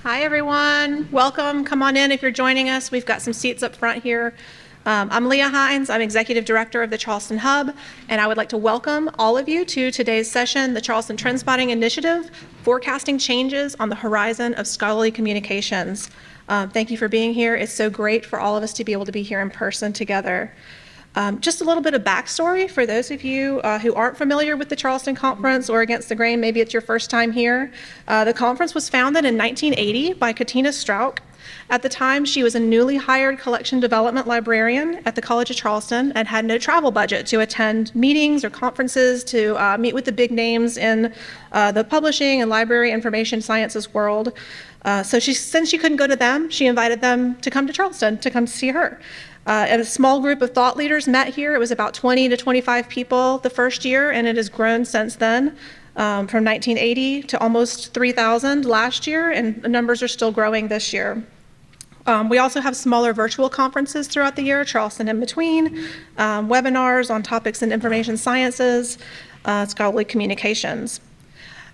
Hi, everyone. Welcome. Come on in if you're joining us. We've got some seats up front here. I'm Leah Hines. I'm Executive Director of the Charleston Hub, and I would like to welcome all of you to today's session, the Charleston Trendspotting Initiative, Forecasting Changes on the Horizon of Scholarly Communications. Thank you for being here. It's so great for all of us to be able to be here in person together. Just a little bit of backstory for those of you who aren't familiar with the Charleston Conference or Against the Grain, maybe it's your first time here. The conference was founded in 1980 by Katina Strauch. At the time, she was a newly hired collection development librarian at the College of Charleston and had no travel budget to attend meetings or conferences, to meet with the big names in the publishing and library information sciences world. So since she couldn't go to them, she invited them to come to Charleston to come see her. A small group of thought leaders met here. It was about 20 to 25 people the first year, and it has grown since then, from 1980 to almost 3,000 last year, and the numbers are still growing this year. We also have smaller virtual conferences throughout the year, Charleston in Between, webinars on topics in information sciences, scholarly communications.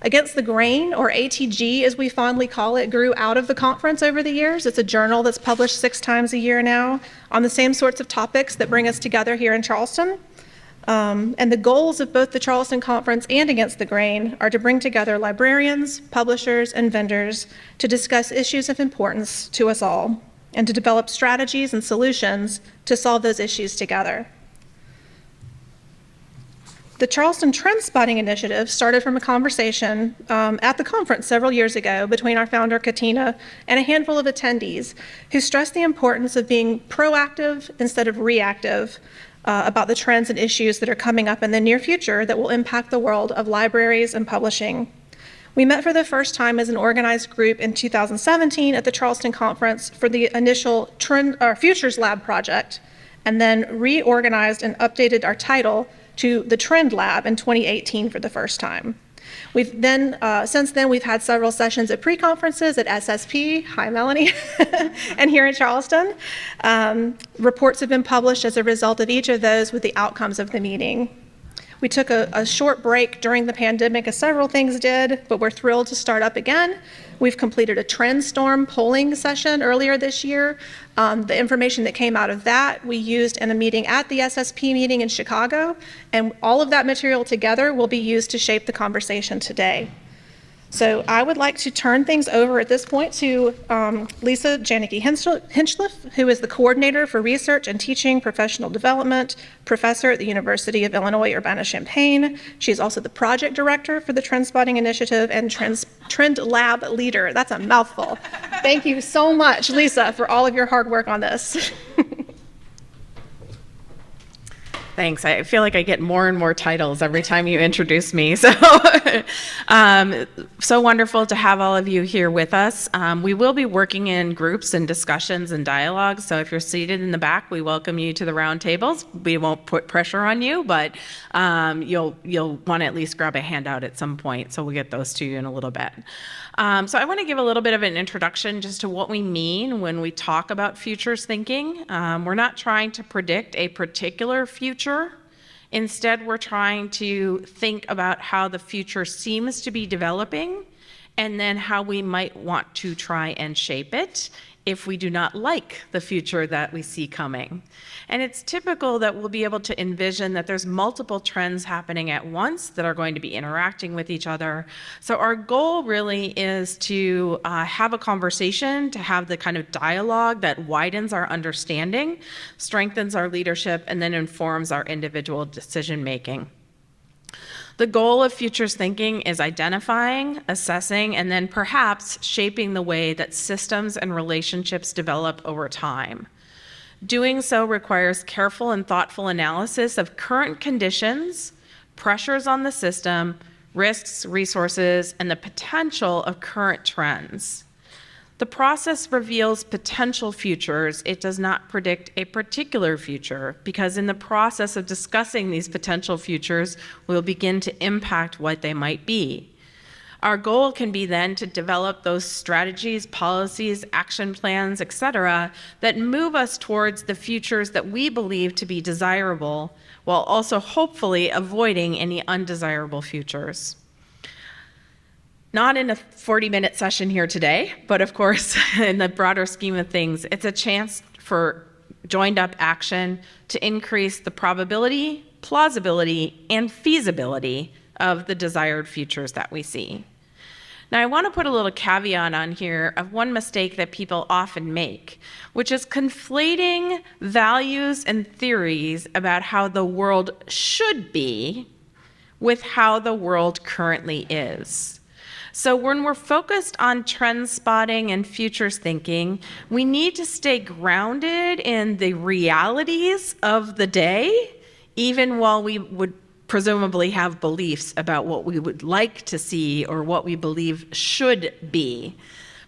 Against the Grain, or ATG as we fondly call it, grew out of the conference over the years. It's a journal that's published 6 times a year now on the same sorts of topics that bring us together here in Charleston. And the goals of both the Charleston Conference and Against the Grain are to bring together librarians, publishers, and vendors to discuss issues of importance to us all and to develop strategies and solutions to solve those issues together. The Charleston Trendspotting Initiative started from a conversation at the conference several years ago between our founder, Katina, and a handful of attendees who stressed the importance of being proactive instead of reactive about the trends and issues that are coming up in the near future that will impact the world of libraries and publishing. We met for the first time as an organized group in 2017 at the Charleston Conference for the initial Futures Lab project, and then reorganized and updated our title to the Trend Lab in 2018 for the first time. Since then, we've had several sessions at pre-conferences at SSP, hi Melanie, and here in Charleston. Reports have been published as a result of each of those with the outcomes of the meeting. We took a short break during the pandemic, as several things did, but we're thrilled to start up again. We've completed a Trendstorm polling session earlier this year. The information that came out of that we used in a meeting at the SSP meeting in Chicago, and all of that material together will be used to shape the conversation today. So I would like to turn things over at this point to Lisa Janicki Hinchliffe, who is the Coordinator for Research and Teaching Professional Development, Professor at the University of Illinois Urbana-Champaign. She's also the Project Director for the Trendspotting Initiative and Trend Lab Leader. That's a mouthful. Thank you so much, Lisa, for all of your hard work on this. Thanks. I feel like I get more and more titles every time you introduce me. So, so wonderful to have all of you here with us. We will be working in groups and discussions and dialogues. So if you're seated in the back, we welcome you to the round tables. We won't put pressure on you, but you'll want to at least grab a handout at some point. So we'll get those to you in a little bit. So I want to give a little bit of an introduction just to what we mean when we talk about futures thinking. We're not trying to predict a particular future. Instead, we're trying to think about how the future seems to be developing and then how we might want to try and shape it if we do not like the future that we see coming. And it's typical that we'll be able to envision that there's multiple trends happening at once that are going to be interacting with each other. So our goal really is to have a conversation, to have the kind of dialogue that widens our understanding, strengthens our leadership, and then informs our individual decision making. The goal of futures thinking is identifying, assessing, and then perhaps shaping the way that systems and relationships develop over time. Doing so requires careful and thoughtful analysis of current conditions, pressures on the system, risks, resources, and the potential of current trends. The process reveals potential futures. It does not predict a particular future, because in the process of discussing these potential futures, we'll begin to impact what they might be. Our goal can be then to develop those strategies, policies, action plans, etc., that move us towards the futures that we believe to be desirable, while also hopefully avoiding any undesirable futures. Not in a 40-minute session here today, but of course, in the broader scheme of things, it's a chance for joined up action to increase the probability, plausibility, and feasibility of the desired futures that we see. Now, I want to put a little caveat on here of one mistake that people often make, which is conflating values and theories about how the world should be with how the world currently is. So when we're focused on trend spotting and futures thinking, we need to stay grounded in the realities of the day, even while we would presumably have beliefs about what we would like to see or what we believe should be.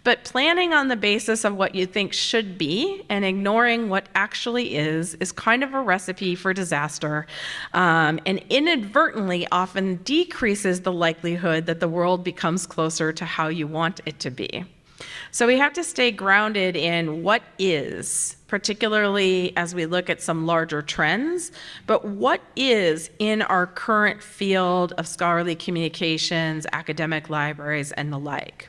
But planning on the basis of what you think should be and ignoring what actually is kind of a recipe for disaster, and inadvertently often decreases the likelihood that the world becomes closer to how you want it to be. So we have to stay grounded in what is, particularly as we look at some larger trends, but what is in our current field of scholarly communications, academic libraries, and the like.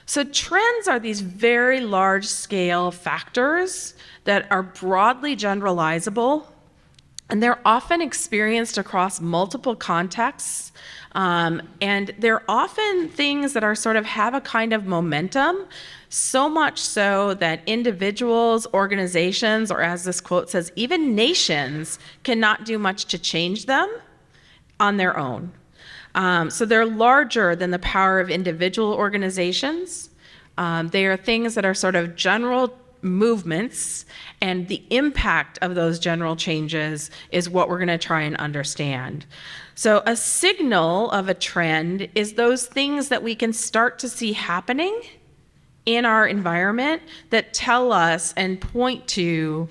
So trends are these very large-scale factors that are broadly generalizable, and they're often experienced across multiple contexts, and they're often things that are sort of have a kind of momentum, so much so that individuals, organizations, or as this quote says, even nations cannot do much to change them on their own. So they're larger than the power of individual organizations. They are things that are sort of general movements, and the impact of those general changes is what we're going to try and understand. So a signal of a trend is those things that we can start to see happening in our environment that tell us and point to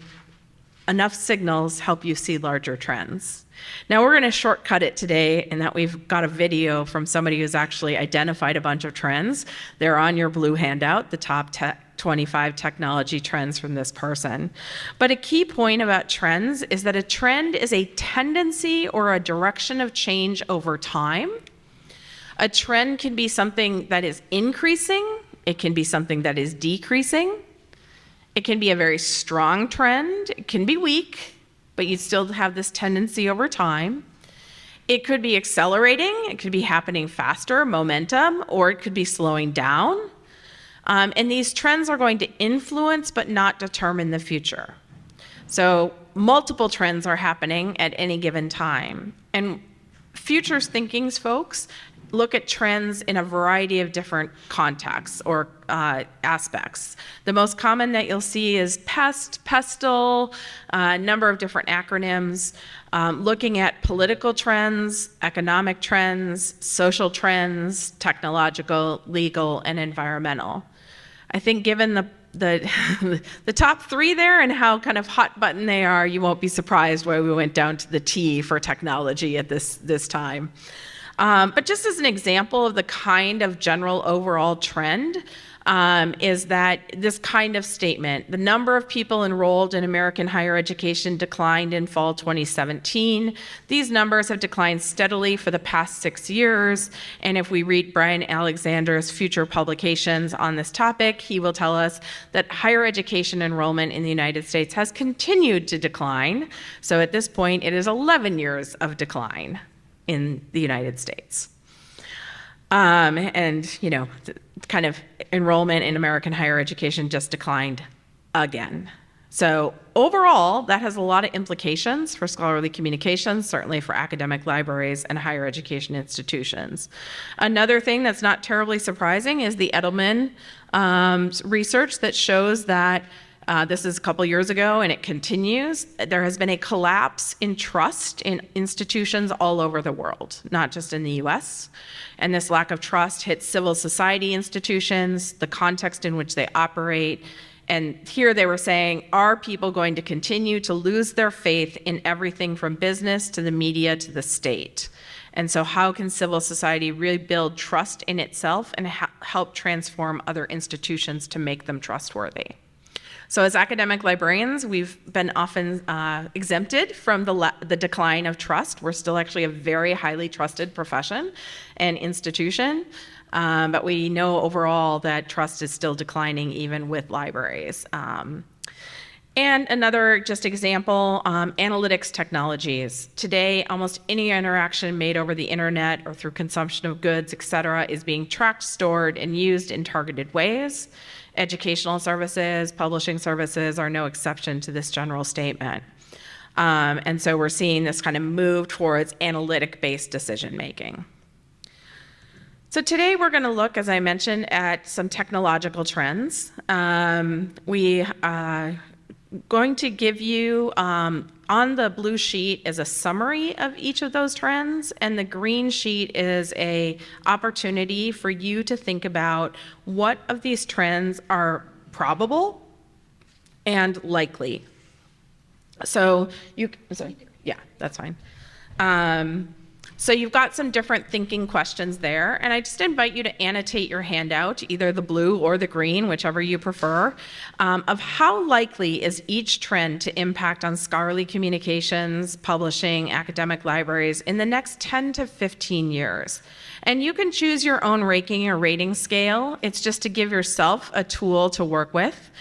enough signals help you see larger trends. Now we're going to shortcut it today in that we've got a video from somebody who's actually identified a bunch of trends. They're on your blue handout, the top 25 technology trends from this person. But a key point about trends is that a trend is a tendency or a direction of change over time. A trend can be something that is increasing. It can be something that is decreasing. It can be a very strong trend. It can be weak, but you still have this tendency over time. It could be accelerating. It could be happening faster, momentum, or it could be slowing down. And these trends are going to influence but not determine the future. So multiple trends are happening at any given time. And futures thinking's folks look at trends in a variety of different contexts or aspects. The most common that you'll see is PEST, PESTLE, a number of different acronyms, looking at political trends, economic trends, social trends, technological, legal, and environmental. I think given the top three there and how kind of hot button they are, you won't be surprised why we went down to the T for technology at this time. But just as an example of the kind of general overall trend is that this kind of statement, the number of people enrolled in American higher education declined in fall 2017. These numbers have declined steadily for the past 6 years. And if we read Brian Alexander's future publications on this topic, he will tell us that higher education enrollment in the United States has continued to decline. So at this point, it is 11 years of decline in the United States. And, you know, kind of enrollment in American higher education just declined again. So overall, that has a lot of implications for scholarly communications, certainly for academic libraries and higher education institutions. Another thing that's not terribly surprising is the Edelman research that shows that this is a couple years ago and it continues. There has been a collapse in trust in institutions all over the world, not just in the US. And this lack of trust hits civil society institutions, the context in which they operate. And here they were saying, are people going to continue to lose their faith in everything from business to the media to the state? And so how can civil society really build trust in itself and help transform other institutions to make them trustworthy? So as academic librarians, we've been often exempted from the decline of trust. We're still actually a very highly trusted profession and institution, but we know overall that trust is still declining even with libraries. And another just example, analytics technologies. Today, almost any interaction made over the internet or through consumption of goods, et cetera, is being tracked, stored, and used in targeted ways. Educational services, publishing services are no exception to this general statement. And so we're seeing this kind of move towards analytic-based decision-making. So today we're going to look, as I mentioned, at some technological trends. We are going to give you, on the blue sheet is a summary of each of those trends, and the green sheet is an opportunity for you to think about what of these trends are probable and likely. So yeah, that's fine. So you've got some different thinking questions there, and I just invite you to annotate your handout, either the blue or the green, whichever you prefer, of how likely is each trend to impact on scholarly communications, publishing, academic libraries in the next 10 to 15 years. And you can choose your own ranking or rating scale. It's just to give yourself a tool to work with,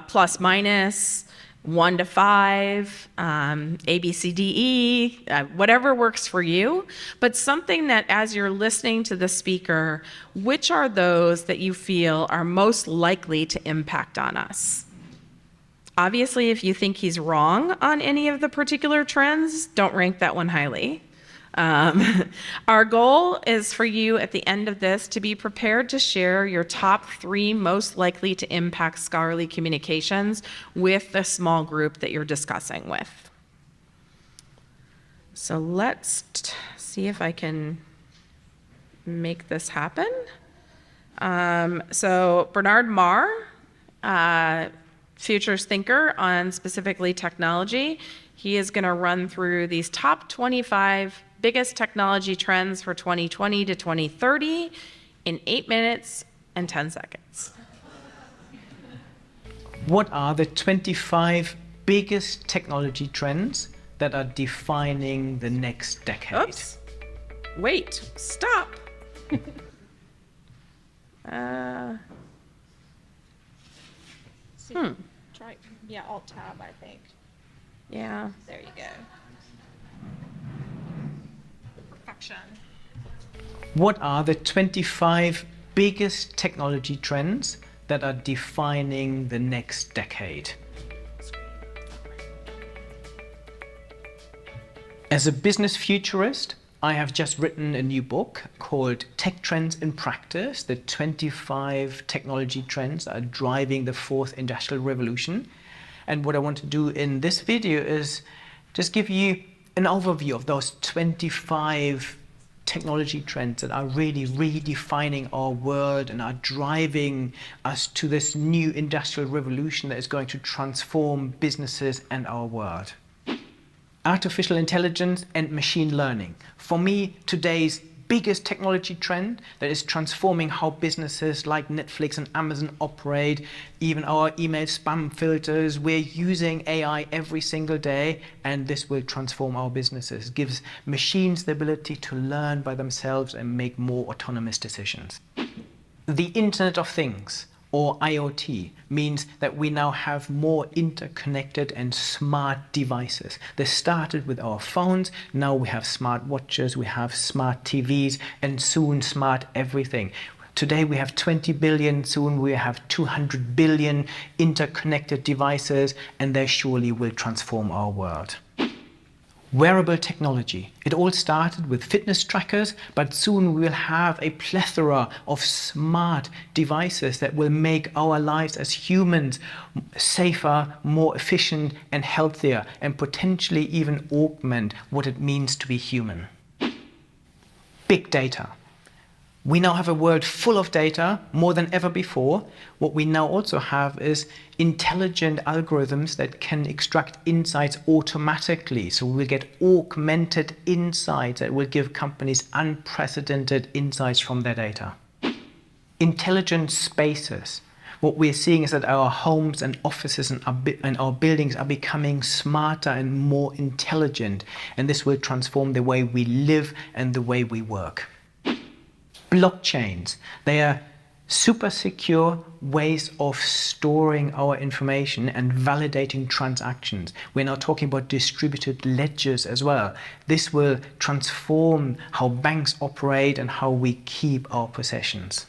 plus, minus, 1 to 5, A, B, C, D, E, whatever works for you, but something that as you're listening to the speaker, which are those that you feel are most likely to impact on us? Obviously, if you think he's wrong on any of the particular trends, don't rank that one highly. Our goal is for you at the end of this to be prepared to share your top 3 most likely to impact scholarly communications with the small group that you're discussing with. So let's see if I can make this happen. So Bernard Marr, futures thinker on specifically technology, he is going to run through these top 25 biggest technology trends for 2020 to 2030 in 8 minutes and 10 seconds. What are the 25 biggest technology trends that are defining the next decade? Oops. Wait, stop. Try, yeah, Alt-Tab, I think. Yeah. There you go. Perfection. What are the 25 biggest technology trends that are defining the next decade? As a business futurist, I have just written a new book called Tech Trends in Practice, the 25 technology trends that are driving the 4th industrial revolution. And what I want to do in this video is just give you an overview of those 25 technology trends that are really redefining our world and are driving us to this new industrial revolution that is going to transform businesses and our world. Artificial intelligence and machine learning. For me, today's biggest technology trend that is transforming how businesses like Netflix and Amazon operate, even our email spam filters. We're using AI every single day, and this will transform our businesses. It gives machines the ability to learn by themselves and make more autonomous decisions. The Internet of Things, or IoT, means that we now have more interconnected and smart devices. This started with our phones, now we have smart watches, we have smart TVs, and soon smart everything. Today we have 20 billion, soon we have 200 billion interconnected devices, and they surely will transform our world. Wearable technology. It all started with fitness trackers, but soon we will have a plethora of smart devices that will make our lives as humans safer, more efficient and healthier, and potentially even augment what it means to be human. Big data. We now have a world full of data, more than ever before. What we now also have is intelligent algorithms that can extract insights automatically. So we will get augmented insights that will give companies unprecedented insights from their data. Intelligent spaces. What we're seeing is that our homes and offices and our buildings are becoming smarter and more intelligent, and this will transform the way we live and the way we work. Blockchains, they are super secure ways of storing our information and validating transactions. We're now talking about distributed ledgers as well. This will transform how banks operate and how we keep our possessions.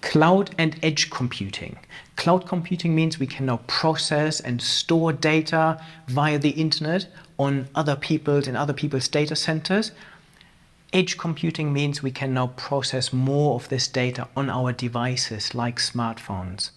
Cloud and edge computing. Cloud computing means we can now process and store data via the internet on other people's data centers. Edge computing means we can now process more of this data on our devices like smartphones.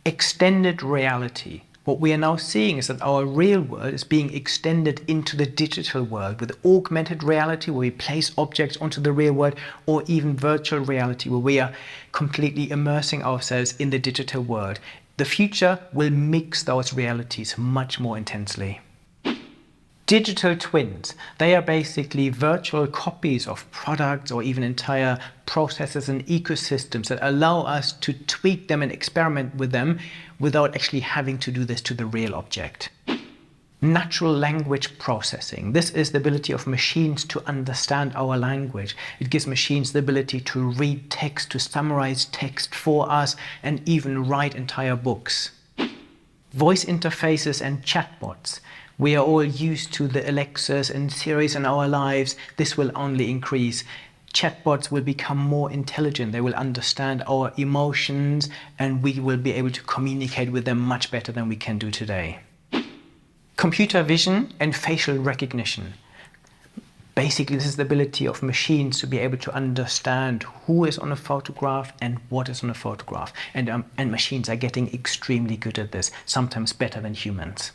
Extended reality. What we are now seeing is that our real world is being extended into the digital world with augmented reality, where we place objects onto the real world, or even virtual reality, where we are completely immersing ourselves in the digital world. The future will mix those realities much more intensely. Digital twins, they are basically virtual copies of products or even entire processes and ecosystems that allow us to tweak them and experiment with them without actually having to do this to the real object. Natural language processing. This is the ability of machines to understand our language. It gives machines the ability to read text, to summarize text for us, and even write entire books. Voice interfaces and chatbots. We are all used to the Alexas and Siris in our lives. This will only increase. Chatbots will become more intelligent. They will understand our emotions, and we will be able to communicate with them much better than we can do today. Computer vision and facial recognition. Basically, this is the ability of machines to be able to understand who is on a photograph and what is on a photograph. And machines are getting extremely good at this, sometimes better than humans.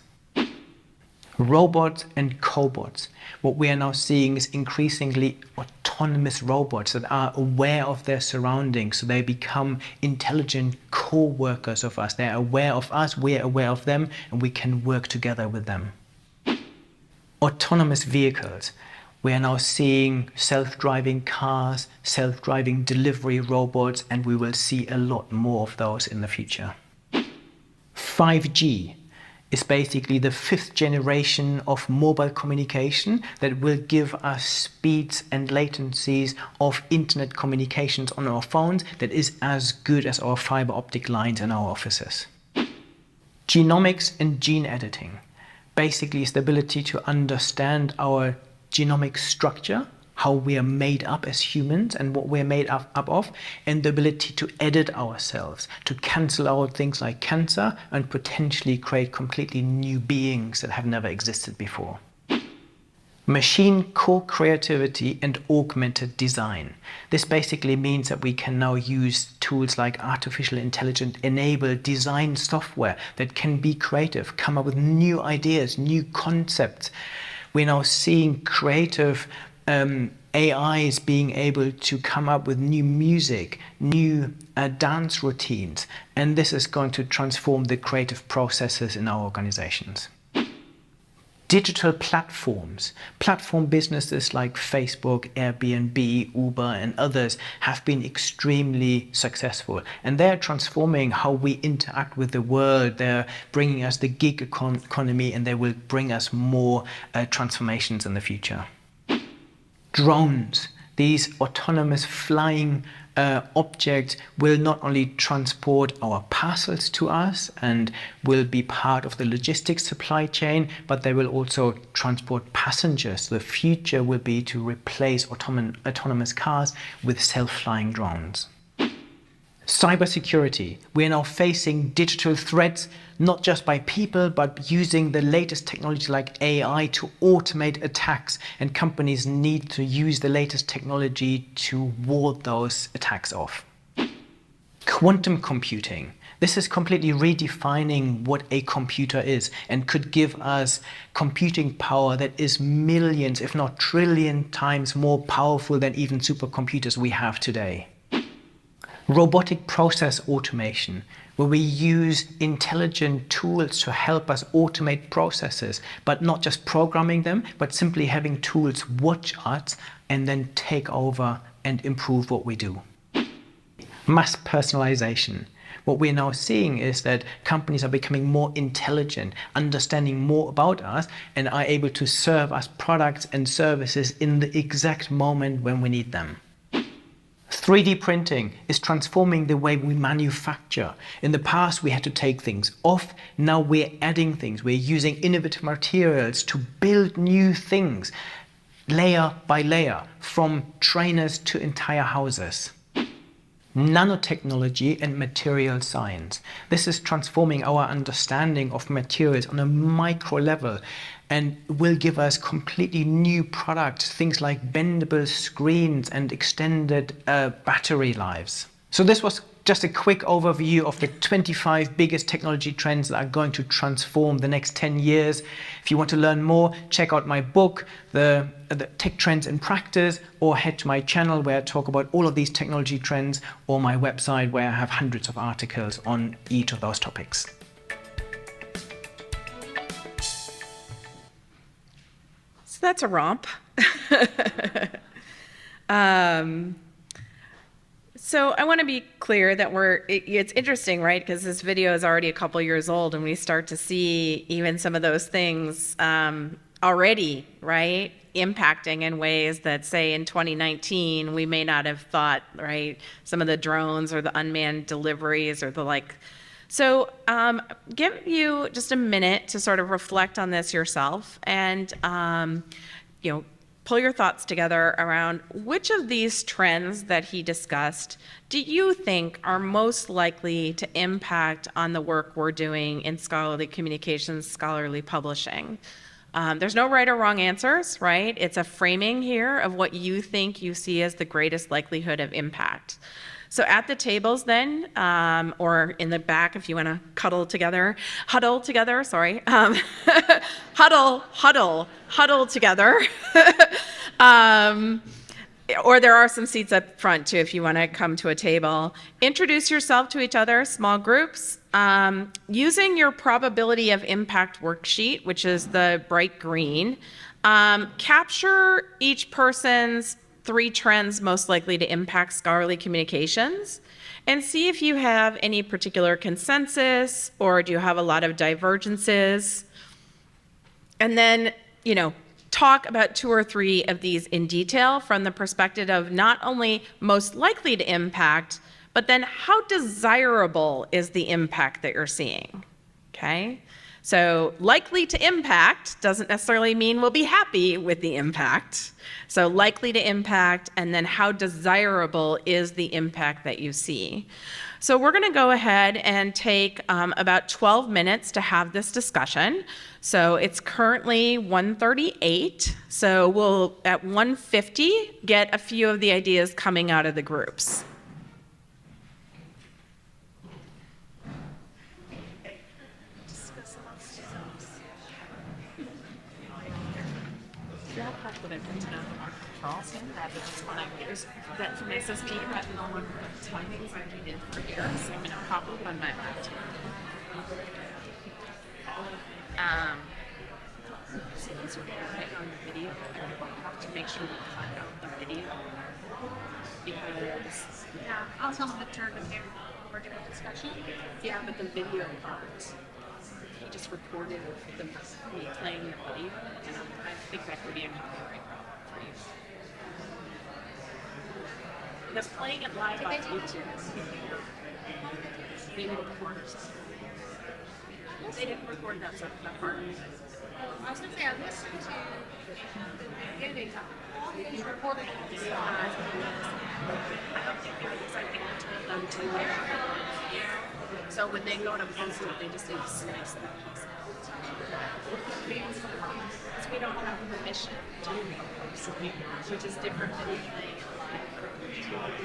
Robots and cobots. What we are now seeing is increasingly autonomous robots that are aware of their surroundings, so they become intelligent co-workers of us. They are aware of us, we are aware of them, and we can work together with them. Autonomous vehicles. We are now seeing self-driving cars, self-driving delivery robots, and we will see a lot more of those in the future. 5G is basically the 5th generation of mobile communication that will give us speeds and latencies of internet communications on our phones that is as good as our fiber optic lines in our offices. Genomics and gene editing basically is the ability to understand our genomic structure, how we are made up as humans and what we're made up of, and the ability to edit ourselves, to cancel out things like cancer and potentially create completely new beings that have never existed before. Machine co-creativity and augmented design. This basically means that we can now use tools like artificial intelligence enabled design software that can be creative, come up with new ideas, new concepts. We're now seeing creative AIs being able to come up with new music, new dance routines, and this is going to transform the creative processes in our organizations. Digital platforms. Platform businesses like Facebook, Airbnb, Uber, and others have been extremely successful, and they're transforming how we interact with the world. They're bringing us the gig economy, and they will bring us more transformations in the future. Drones, these autonomous flying objects will not only transport our parcels to us and will be part of the logistics supply chain, but they will also transport passengers. The future will be to replace autonomous cars with self-flying drones. Cybersecurity. We are now facing digital threats, not just by people, but using the latest technology like AI to automate attacks, and companies need to use the latest technology to ward those attacks off. Quantum computing. This is completely redefining what a computer is and could give us computing power that is millions, if not trillion times more powerful than even supercomputers we have today. Robotic process automation, where we use intelligent tools to help us automate processes, but not just programming them, but simply having tools watch us and then take over and improve what we do. Mass personalization. What we're now seeing is that companies are becoming more intelligent, understanding more about us, and are able to serve us products and services in the exact moment when we need them. 3D printing is transforming the way we manufacture. In the past, we had to take things off. Now we're adding things. We're using innovative materials to build new things, layer by layer, from trainers to entire houses. Nanotechnology and material science. This is transforming our understanding of materials on a micro level and will give us completely new products, things like bendable screens and extended battery lives. So this was just a quick overview of the 25 biggest technology trends that are going to transform the next 10 years. If you want to learn more, check out my book, the Tech Trends in Practice, or head to my channel where I talk about all of these technology trends, or my website where I have hundreds of articles on each of those topics. So that's a romp. So I want to be clear that it's interesting, right? Because this video is already a couple years old and we start to see even some of those things already, right? Impacting in ways that, say, in 2019, we may not have thought, right? Some of the drones or the unmanned deliveries or the like. So give you just a minute to sort of reflect on this yourself and, pull your thoughts together around which of these trends that he discussed do you think are most likely to impact on the work we're doing in scholarly communications, scholarly publishing? There's no right or wrong answers, right? It's a framing here of what you think you see as the greatest likelihood of impact. So at the tables then, or in the back if you want to huddle together, huddle together, or there are some seats up front too if you want to come to a table. Introduce yourself to each other, small groups, using your probability of impact worksheet, which is the bright green. Capture each person's 3 trends most likely to impact scholarly communications, and see if you have any particular consensus or do you have a lot of divergences. And then, talk about 2 or 3 of these in detail from the perspective of not only most likely to impact, but then how desirable is the impact that you're seeing, okay? So likely to impact doesn't necessarily mean we'll be happy with the impact. So likely to impact, and then how desirable is the impact that you see. So we're going to go ahead and take about 12 minutes to have this discussion. So it's currently 1:38. So we'll, at 1:50, get a few of the ideas coming out of the groups. Charleston, that from SSP, rather than one of the timings I've been in for years, so I'm going to pop up on my laptop. So these are right on the video. I have to make sure we cut out the video because I'll tell them to turn the camera over to the discussion. yeah, but the video part, he just recorded me playing the video, and I think that could be a copyright problem for you. Because playing it live on YouTube, they didn't record it. They didn't record that part. I was going to say, I listened to the beginning. You recorded it. I don't think it was, I think I told them to so when they go to post it, they just need to slice that piece out. Because we don't have permission to post it, which is different than playing it live.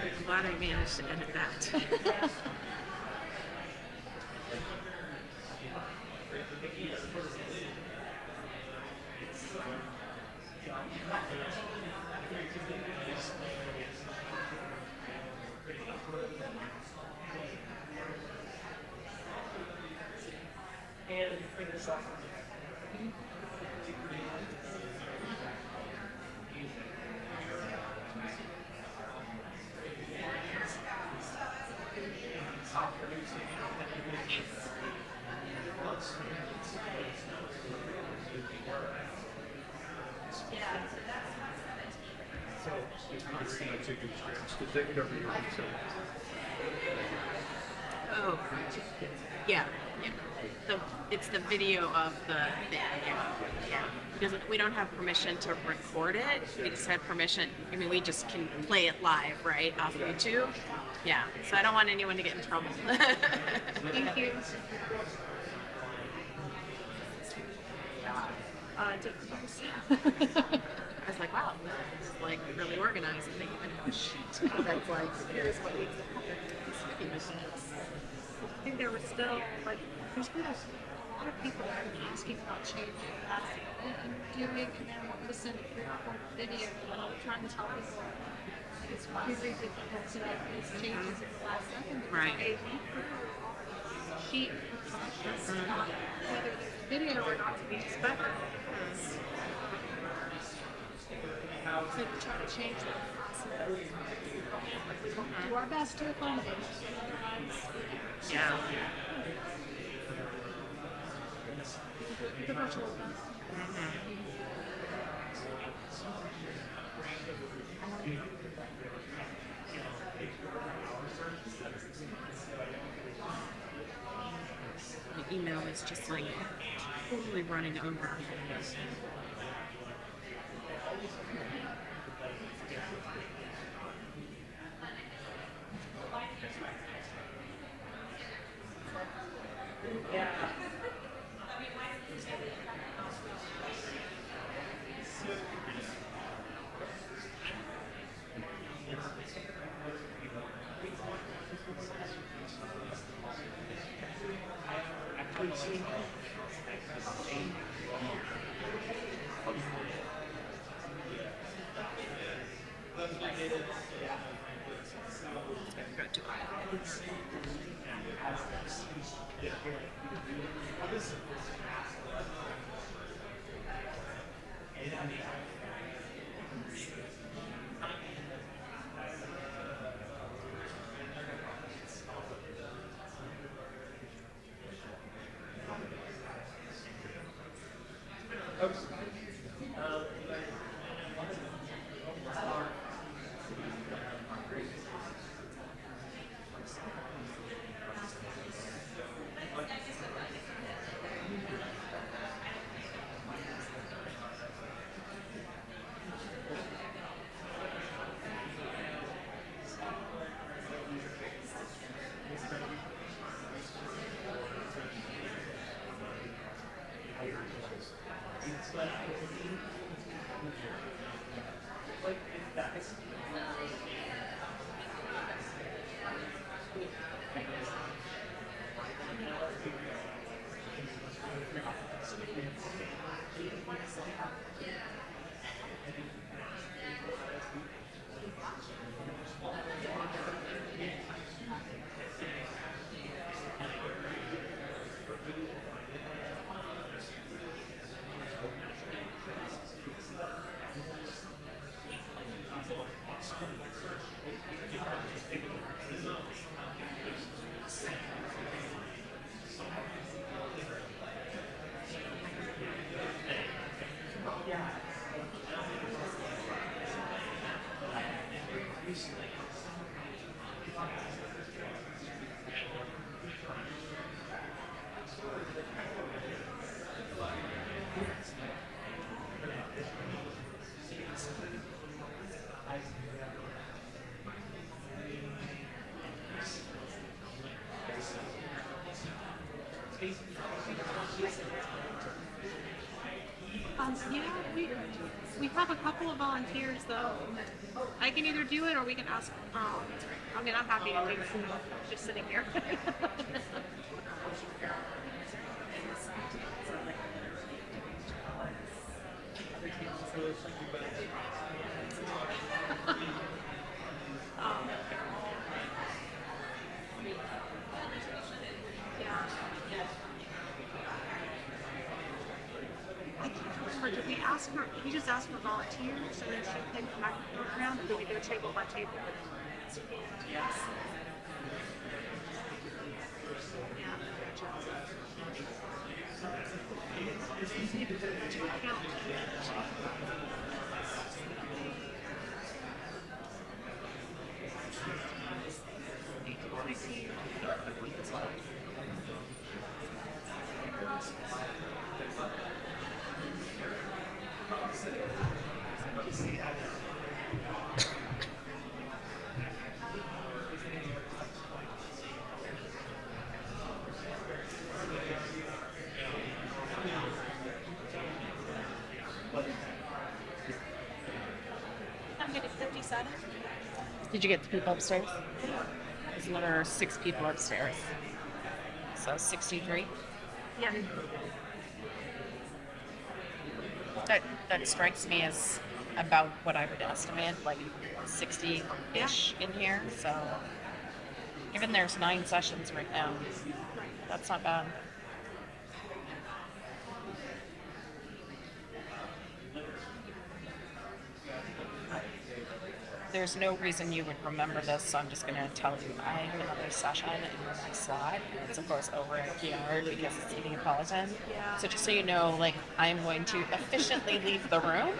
I'm glad I managed to edit that. And bring this up. Oh, yeah, yeah. It's the video of the thing. Yeah. Because we don't have permission to record it. We just had permission. I mean, we just can play it live, right, off YouTube. Yeah. So I don't want anyone to get in trouble. Thank you. I was like, wow, this is like really organized, and they even have a sheet that's like, here's what needs to happen to these videos. I think there were still, like, there's been a lot of people that have been asking about changes and doing, and then want to send a pre-recorded video, and I'm trying to tell people it's really difficult to make these changes at the last second. Because Right. A, we put a sheet of instructions on whether there's a video or not to be expected. So we try to change that process. We do our best to accommodate. Yeah. The virtual event. The email is just like totally running over. Yeah, we have a couple of volunteers though. I can either do it or we can ask. I mean, I'm happy to do it. Just sitting here. Did we ask for? We just asked for volunteers, so then she picked the microphone around, and then we do a table by table. Yes. I'm getting 57. Did you get the people upstairs? There's another 6 people upstairs. So 63. Yeah. That strikes me as about what I would estimate, like 60-ish in here. So given there's 9 sessions right now, that's not bad. There's no reason you would remember this, so I'm just going to tell you I have another session in the next slot. And it's, of course, over at PR because it's Neapolitan. Yeah. So just so you know, like, I'm going to efficiently leave the room.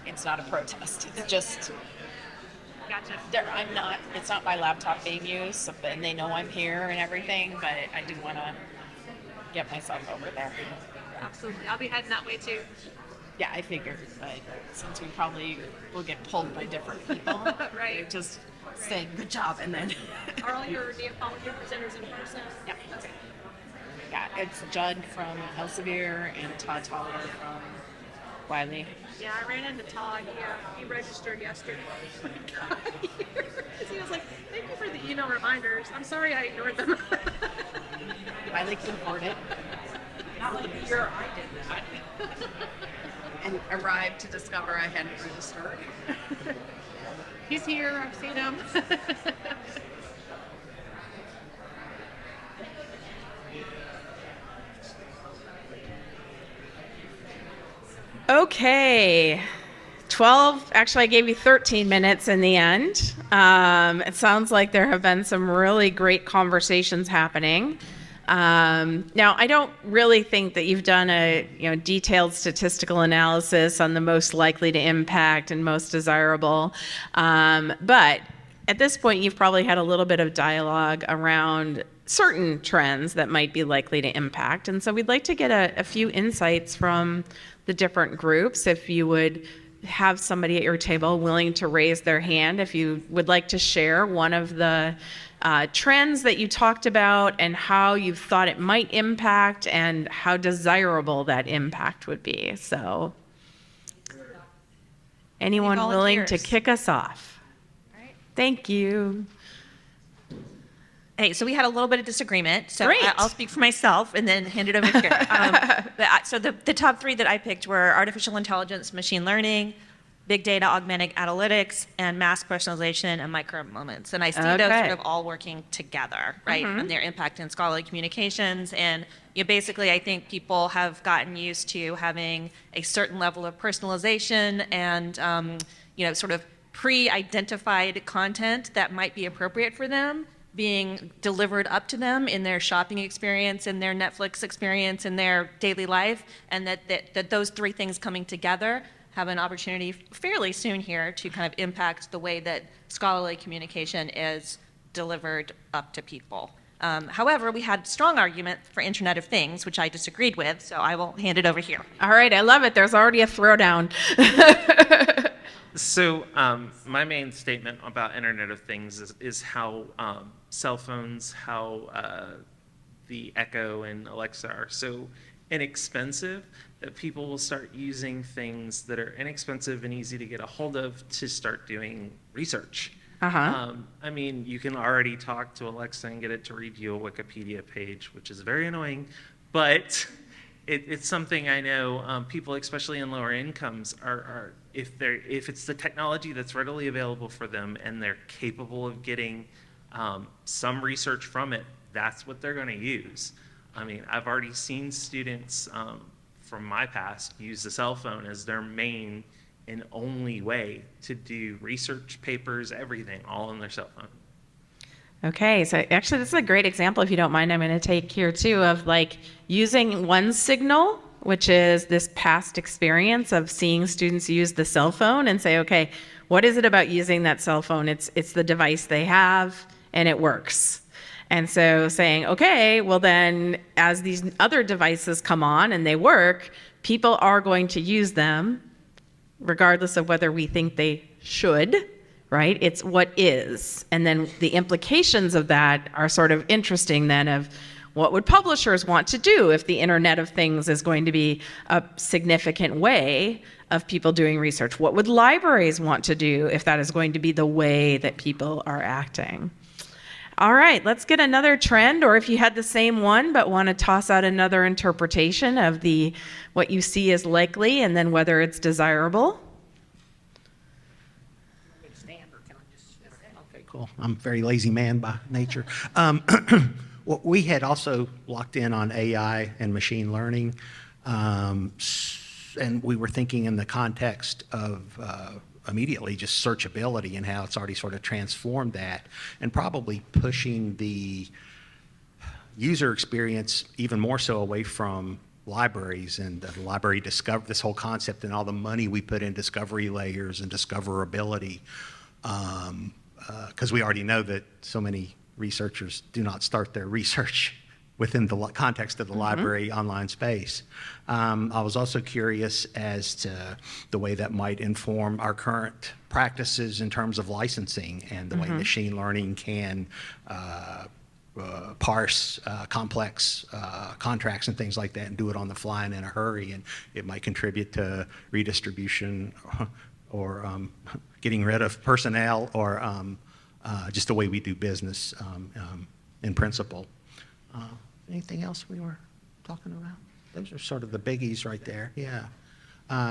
It's not a protest. It's just, Gotcha. it's not my laptop being used, so, and they know I'm here and everything, but I do want to get myself over there. Absolutely. I'll be heading that way too. Yeah, I figured, but since we probably will get pulled by different people, Right. just saying good job and then. Are all your Neapolitan presenters in person? Yeah. Okay. Yeah, it's Judd from Elsevier and Todd Toller from Wiley. Yeah, I ran into Todd. Yeah, he registered yesterday. When he got here. He was like, "Thank you for the email reminders. I'm sorry I ignored them." Wiley can afford it. Not like here, I did that. And arrived to discover I hadn't registered. He's here. I've seen him. Okay. 12, actually, I gave you 13 minutes in the end. It sounds like there have been some really great conversations happening. Now, I don't really think that you've done a detailed statistical analysis on the most likely to impact and most desirable, but at this point, you've probably had a little bit of dialogue around certain trends that might be likely to impact. And so we'd like to get a few insights from the different groups. If you would have somebody at your table willing to raise their hand, if you would like to share one of the trends that you talked about and how you thought it might impact and how desirable that impact would be. So anyone willing to volunteers? kick us off? Thank you. Hey, so we had a little bit of disagreement, so Great. I'll speak for myself and then hand it over here. So the top three that I picked were artificial intelligence, machine learning, big data, augmented analytics, and mass personalization and micro moments. And I see those Okay. sort of all working together, right? And their impact in scholarly communications. And basically, I think people have gotten used to having a certain level of personalization and sort of pre-identified content that might be appropriate for them being delivered up to them in their shopping experience, in their Netflix experience, in their daily life, and that those three things coming together have an opportunity fairly soon here to kind of impact the way that scholarly communication is delivered up to people. However, we had strong argument for Internet of Things, which I disagreed with, so I will hand it over here. All right, I love it. There's already a throwdown. So my main statement about Internet of Things is how cell phones, how the Echo and Alexa are so inexpensive that people will start using things that are inexpensive and easy to get a hold of to start doing research. I mean, you can already talk to Alexa and get it to read you a Wikipedia page, which is very annoying, but it's something I know people, especially in lower incomes, are if it's the technology that's readily available for them and they're capable of getting some research from it, that's what they're going to use. I mean, I've already seen students from my past use the cell phone as their main and only way to do research, papers, everything, all on their cell phone. Okay, so actually this is a great example, if you don't mind, I'm going to take here too, of like using one signal, which is this past experience of seeing students use the cell phone and say, okay, what is it about using that cell phone? It's the device they have and it works. And so saying, okay, well then as these other devices come on and they work, people are going to use them regardless of whether we think they should, right? It's what is. And then the implications of that are sort of interesting then of what would publishers want to do if the Internet of Things is going to be a significant way of people doing research? What would libraries want to do if that is going to be the way that people are acting? All right, let's get another trend, or if you had the same one but want to toss out another interpretation of what you see as likely and then whether it's desirable. Okay, cool. I'm a very lazy man by nature. Well, we had also locked in on AI and machine learning, and we were thinking in the context of immediately just searchability and how it's already sort of transformed that, and probably pushing the user experience even more so away from libraries and the library discover this whole concept and all the money we put in discovery layers and discoverability, because we already know that so many researchers do not start their research within the context of the library online space. I was also curious as to the way that might inform our current practices in terms of licensing and the way machine learning can parse complex contracts and things like that and do it on the fly and in a hurry, and it might contribute to redistribution or getting rid of personnel or just the way we do business in principle. Anything else we were talking about? Those are sort of the biggies right there, yeah.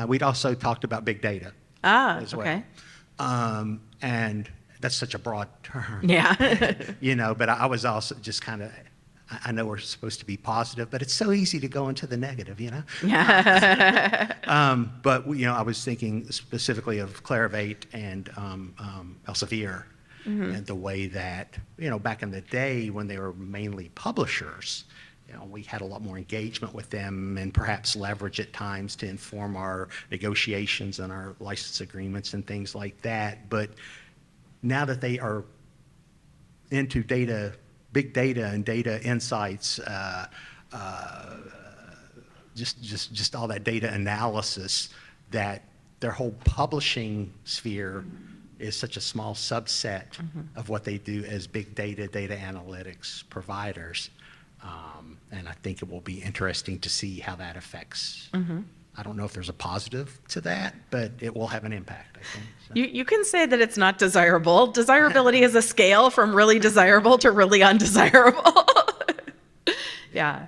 We'd also talked about big data as well. Okay. And that's such a broad term. Yeah. But I was also just kind of I know we're supposed to be positive, but it's so easy to go into the negative, you know? But, I was thinking specifically of Clarivate and Elsevier, and the way that, back in the day when they were mainly publishers, we had a lot more engagement with them and perhaps leverage at times to inform our negotiations and our license agreements and things like that. But now that they are into data, big data and data insights, just all that data analysis, that their whole publishing sphere is such a small subset of what they do as big data analytics providers. And I think it will be interesting to see how that affects. I don't know if there's a positive to that, but it will have an impact, I think. So. You can say that it's not desirable. Desirability is a scale from really desirable to really undesirable. Yeah.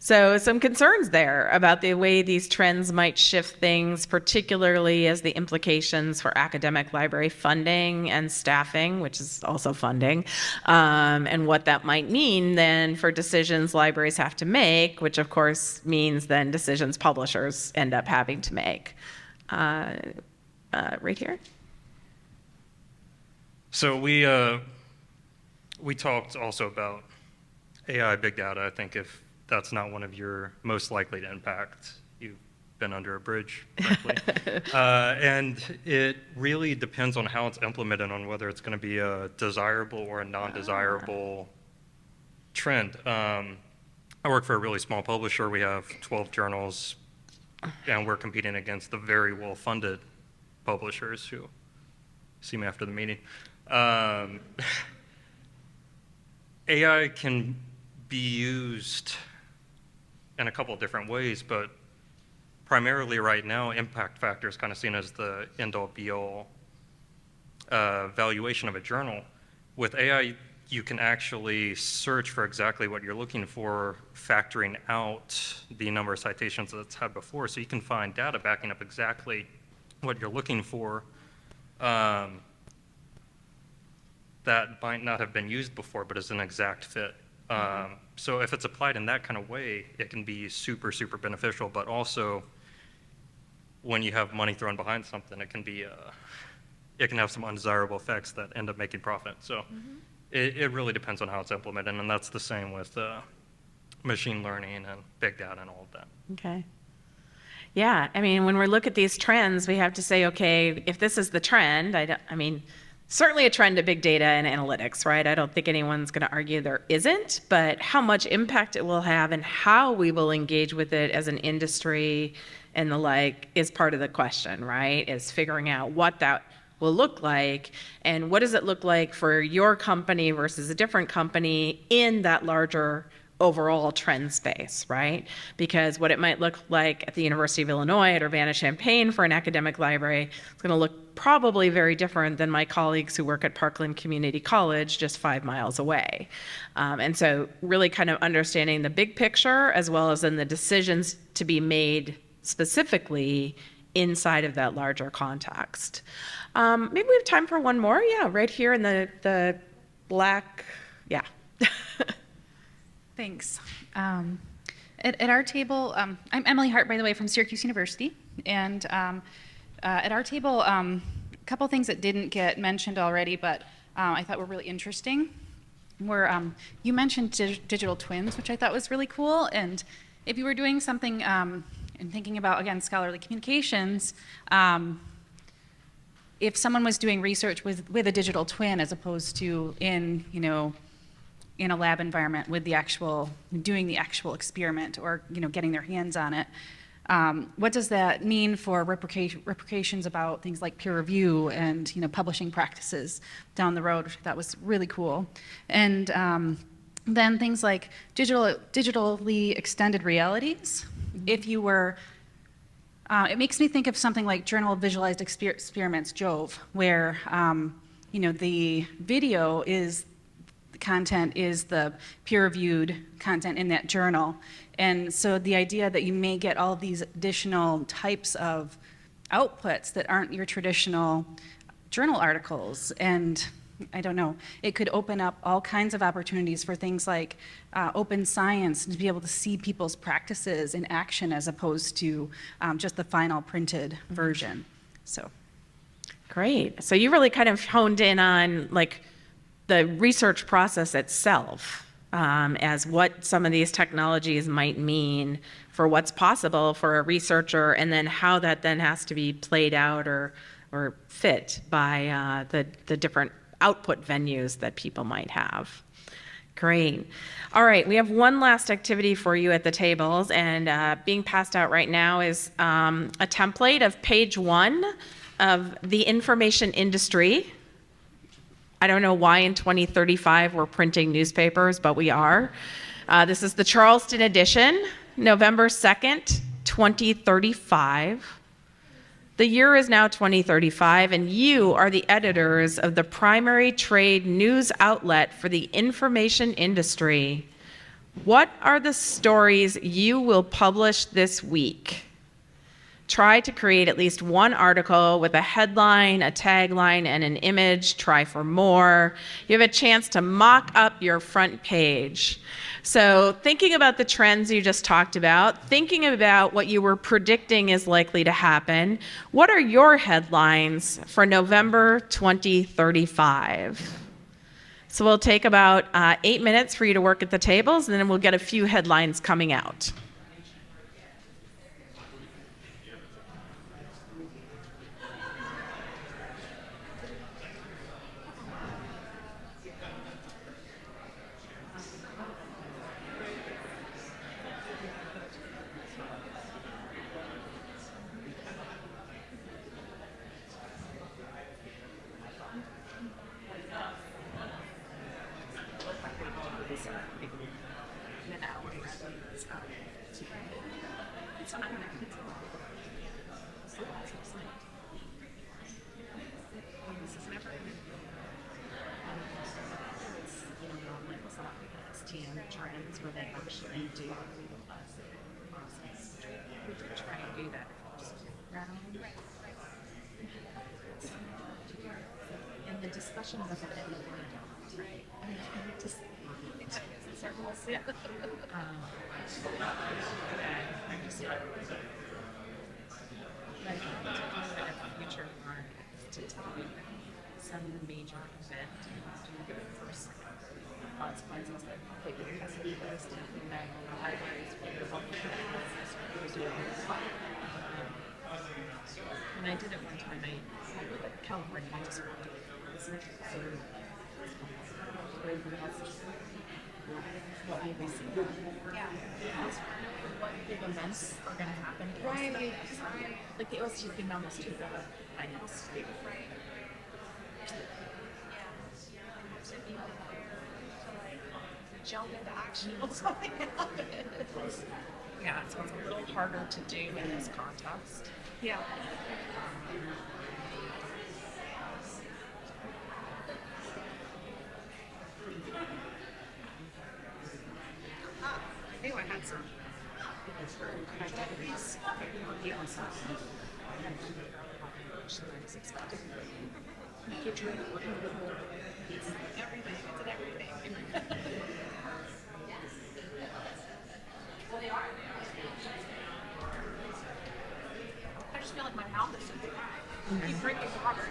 So some concerns there about the way these trends might shift things, particularly as the implications for academic library funding and staffing, which is also funding, and what that might mean then for decisions libraries have to make, which of course means then decisions publishers end up having to make. Right here. So we talked also about AI, big data. I think if that's not one of your most likely to impact, you've been under a bridge, frankly. And it really depends on how it's implemented, on whether it's going to be a desirable or a non-desirable trend. I work for a really small publisher. We have 12 journals, and we're competing against the very well-funded publishers who see me after the meeting. AI can be used in a couple of different ways, but primarily right now, impact factor is kind of seen as the end-all be-all valuation of a journal. With AI, you can actually search for exactly what you're looking for, factoring out the number of citations that it's had before, so you can find data backing up exactly what you're looking for that might not have been used before, but is an exact fit. So if it's applied in that kind of way, it can be super, super beneficial, but also when you have money thrown behind something, it can be, it can have some undesirable effects that end up making profit. So it really depends on how it's implemented, and that's the same with machine learning and big data and all of that. Okay. Yeah, I mean, when we look at these trends, we have to say, okay, if this is the trend, I mean, certainly a trend to big data and analytics, right? I don't think anyone's going to argue there isn't, but how much impact it will have and how we will engage with it as an industry and the like is part of the question, right? Is figuring out what that will look like and what does it look like for your company versus a different company in that larger overall trend space, right? Because what it might look like at the University of Illinois at Urbana-Champaign for an academic library, it's going to look probably very different than my colleagues who work at Parkland Community College just 5 miles away. And so really kind of understanding the big picture as well as in the decisions to be made specifically inside of that larger context. Maybe we have time for one more. Yeah, right here in the black, yeah. Thanks. At our table, I'm Emily Hart, by the way, from Syracuse University, and at our table, a couple things that didn't get mentioned already, but I thought were really interesting were, you mentioned digital twins, which I thought was really cool, and if you were doing something and thinking about, again, scholarly communications, if someone was doing research with a digital twin as opposed to in a lab environment with doing the actual experiment or getting their hands on it. What does that mean for repercussions about things like peer review and publishing practices down the road, which I thought was really cool. And then things like digitally extended realities. If you were, it makes me think of something like Journal of Visualized Experiments, JOVE, where the video is content is the peer-reviewed content in that journal. And so the idea that you may get all of these additional types of outputs that aren't your traditional journal articles, and I don't know, it could open up all kinds of opportunities for things like open science, to be able to see people's practices in action as opposed to just the final printed version. So. Great. So you really kind of honed in on like the research process itself, as what some of these technologies might mean for what's possible for a researcher, and then how that then has to be played out or fit by the different output venues that people might have. Great. All right, we have one last activity for you at the tables, and being passed out right now is a template of page 1 of the information industry. I don't know why in 2035 we're printing newspapers, but we are. This is the Charleston edition, November 2nd, 2035. The year is now 2035, and you are the editors of the primary trade news outlet for the information industry. What are the stories you will publish this week? Try to create at least one article with a headline, a tagline, and an image. Try for more. You have a chance to mock up your front page. So thinking about the trends you just talked about, thinking about what you were predicting is likely to happen, what are your headlines for November 2035? So we'll take about 8 minutes for you to work at the tables, and then we'll get a few headlines coming out. And I did it one time. California, I just wanted to what will we see? Yeah. What big events are going to happen? Right. Like the OSU can almost do the finance. Right. Jump into action when something happens. Yeah, so it's a little harder to do in this context. Yeah. I knew I had some. Everything. Well, they are. I just feel like my mouth is so dry. Keep drinking water.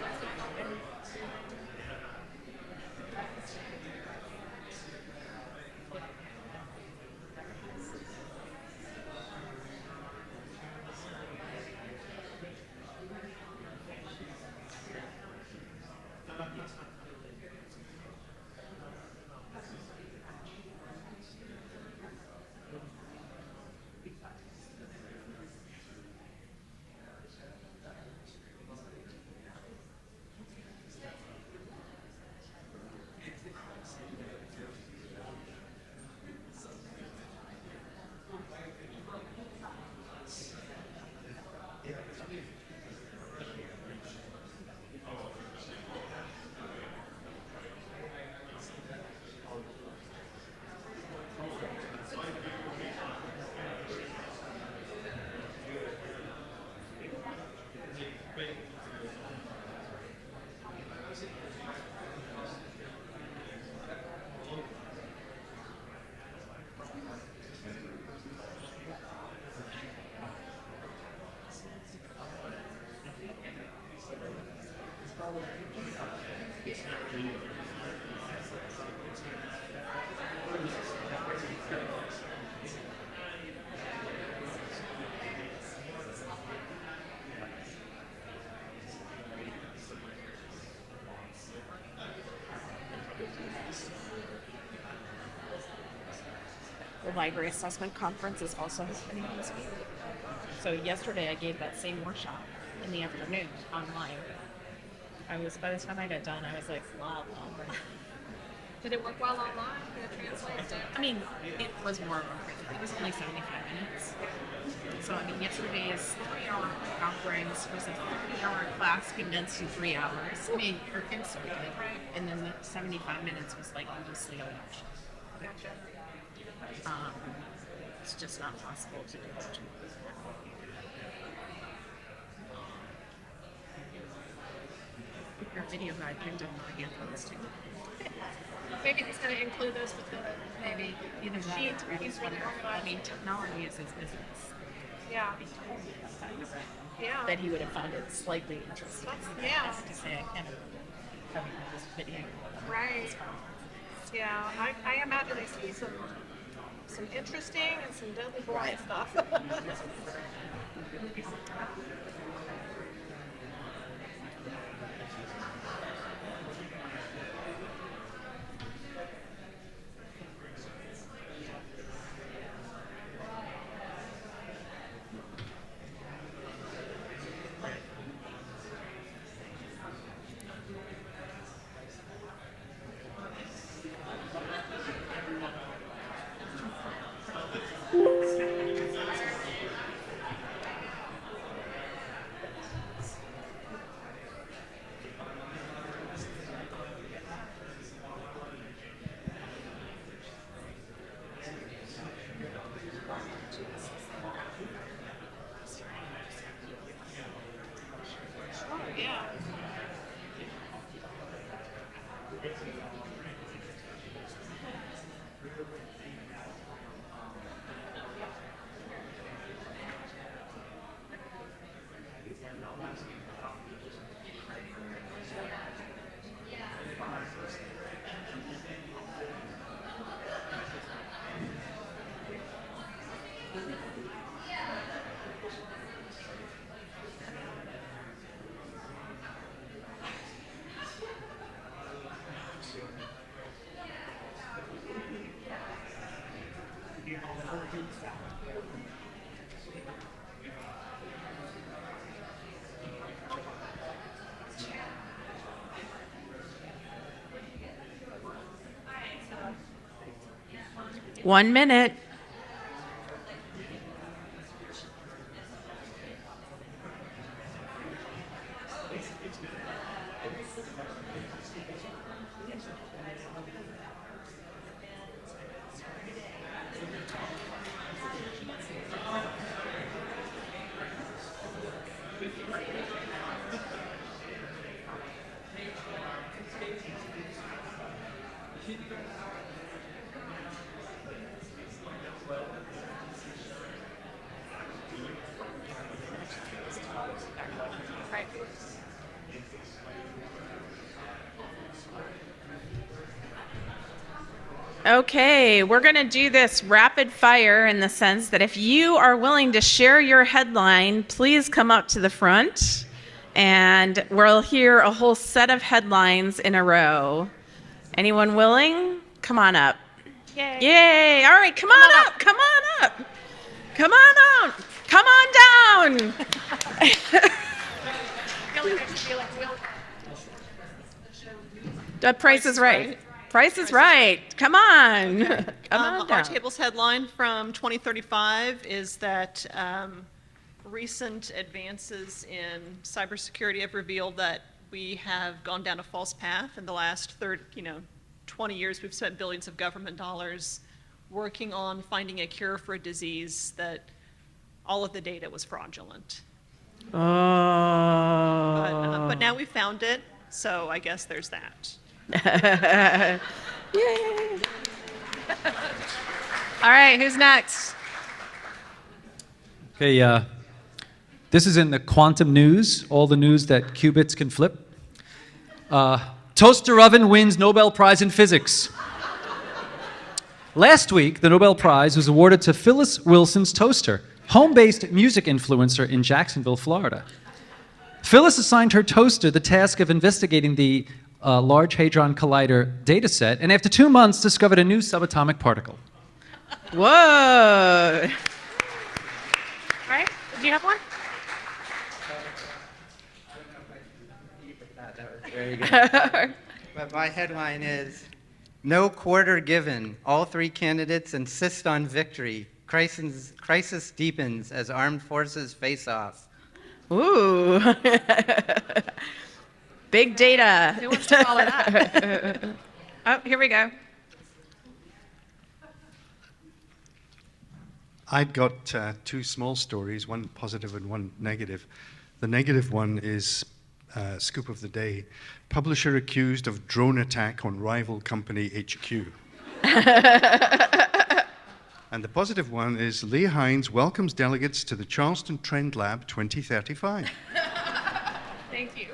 The library assessment conference is also happening this week. So yesterday I gave that same workshop in the afternoon online. By the time I got done, I was like, wow. Did it work well online? Did it translate to? I mean, it was more, it was only 75 minutes. So, I mean, yesterday's 3-hour conference was a 3-hour class condensed to 3 hours. I mean, for kids, so good. And then the 75 minutes was like mostly a workshop. Gotcha. It's just not possible to do it. Your video guide picked up my hand on this too. Maybe he's going to include this with the Maybe either that sheet. or He's whatever. really I organized. mean, technology is his business. Yeah. Yeah. That he would have found it slightly interesting. Yeah. I have to say, I can't have this video. Right. Yeah. I imagine they see some interesting and some deadly boring stuff. Yeah. 1 minute. Okay, we're going to do this rapid fire in the sense that if you are willing to share your headline, please come up to the front and we'll hear a whole set of headlines in a row. Anyone willing? Come on up. Yay. Yay! All right, come on up. Come on up. Come on out. Come on down. I feel like I should be like real. The Price is Right. Price is Right. Come on. Come on Our down. table's headline from 2035 is that recent advances in cybersecurity have revealed that we have gone down a false path. In the last 20 years, we've spent billions of government dollars working on finding a cure for a disease that all of the data was fraudulent. Oh. But now we found it, so I guess there's that. Yay. All right, who's next? Okay, this is in the quantum news, all the news that qubits can flip. Toaster oven wins Nobel Prize in Physics. Last week, the Nobel Prize was awarded to Phyllis Wilson's toaster, home-based music influencer in Jacksonville, Florida. Phyllis assigned her toaster the task of investigating the Large Hadron Collider dataset, and after 2 months, discovered a new subatomic particle. Whoa. All right, do you have one? Very good. But my headline is, "No quarter given. All three candidates insist on victory. Crisis deepens as armed forces face off." Ooh. Big data. Who wants to follow that? Oh, here we go. I've got two small stories, one positive and one negative. The negative one is scoop of the day. Publisher accused of drone attack on rival company HQ. And the positive one is Leah Hines welcomes delegates to the Charleston Trend Lab 2035. Thank you.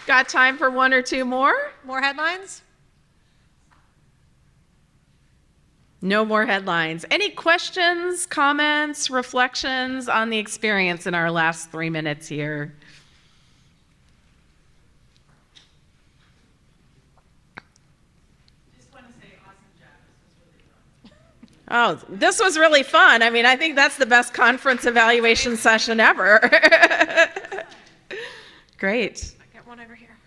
Got time for one or two more? More headlines? No more headlines. Any questions, comments, reflections on the experience in our last 3 minutes here? Oh, this was really fun. I mean, I think that's the best conference evaluation session ever. Great. I got one over here.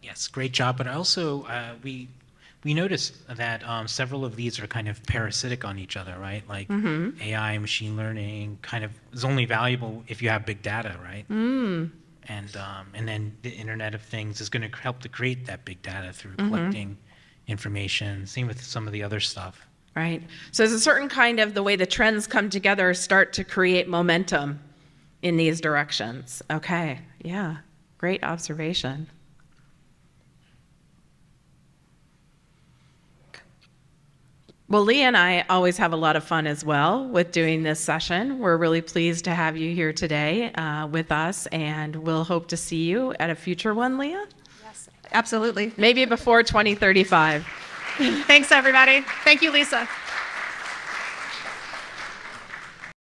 Yes, great job. But also, we noticed that several of these are kind of parasitic on each other, right? Like AI, machine learning, kind of is only valuable if you have big data, right? And then the Internet of Things is going to help to create that big data through collecting information. Same with some of the other stuff. Right. So there's a certain kind of the way the trends come together start to create momentum in these directions. Okay. Yeah. Great observation. Well, Lee and I always have a lot of fun as well with doing this session. We're really pleased to have you here today with us, and we'll hope to see you at a future one, Leah? Yes, absolutely. Maybe before 2035. Thanks, everybody. Thank you, Lisa.